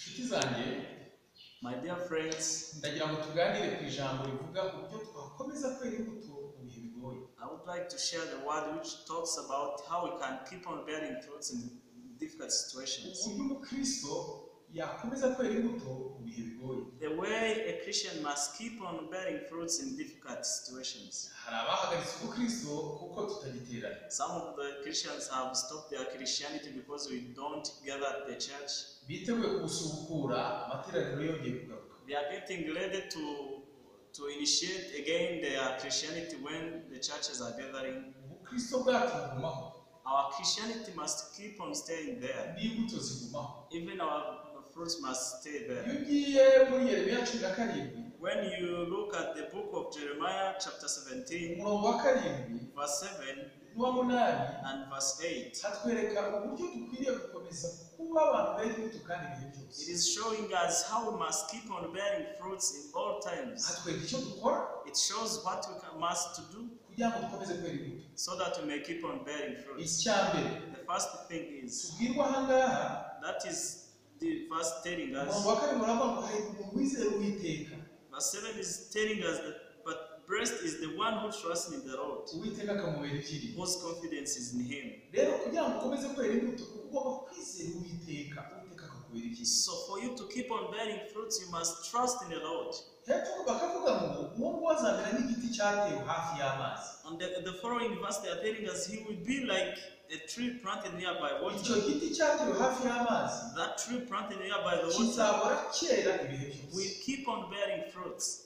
inshuti zanjye, My dear friends, ndagira ngo tuganire ku ijambo rivuga uburyo twakomeza kwera imbuto mu bihe bigoye. I would like to share the word which talks about how we can keep on bearing fruits in difficult situations. Uburyo umukristo yakomeza kwera imbuto mu bihe bigoye. The way a Christian must keep on bearing fruits in difficult situations. Hari abahagaritse ubukristo kuko tutagiterana. Some of the Christians have stopped their Christianity because we don't gather at the church. Biteguye gusubukura amateraniro yongeye kugaruka. They are getting ready to initiate again their Christianity when the churches are gathering. Ubukristo bwacu bugumaho. Our Christianity must keep on staying there. N'imbuto zigumaho. Even our fruits must stay there. Iyo ugiye muri Yeremiya 17, when you look at the book of Jeremiah chapter 17, umurongo wa 7 verse 7 n'uwa 8, and verse 8, hatwereka uburyo dukwiriye gukomeza kuba abantu bera imbuto kandi ibihe byose. it is showing us how we must keep on bearing fruits in all times. Hatwereka icyo dukora It shows what we must to do kugira ngo dukomeze kwera imbuto. so that we may keep on bearing fruits. Icyambere The first thing is, tubwirwa ahangaha, that is the verse telling us, umurongo wa 7 uravuga ngo hahirwa umuntu wizera Uwiteka. verse 7 is telling us that, but blessed is the one who trusts in the Lord, Uwiteka akamubera ikiri. whose confidence is in him. Rero kugira ngo ukomeze kwera imbuto ugomba kwizera Uwiteka, Uwiteka akakubera ikiri. So for you to keep on bearing fruits, you must trust in the Lord. Hepfo bakavuga ngo uwo nguwo azamera nk'igiti cyatewe hafi y'amazi. On the following verse, they are telling us he will be like a tree planted nearby Icyo water. giti cyatewe hafi y'amazi That tree planted nearby the water kizahora cyera ibihe byose. will keep on bearing fruits.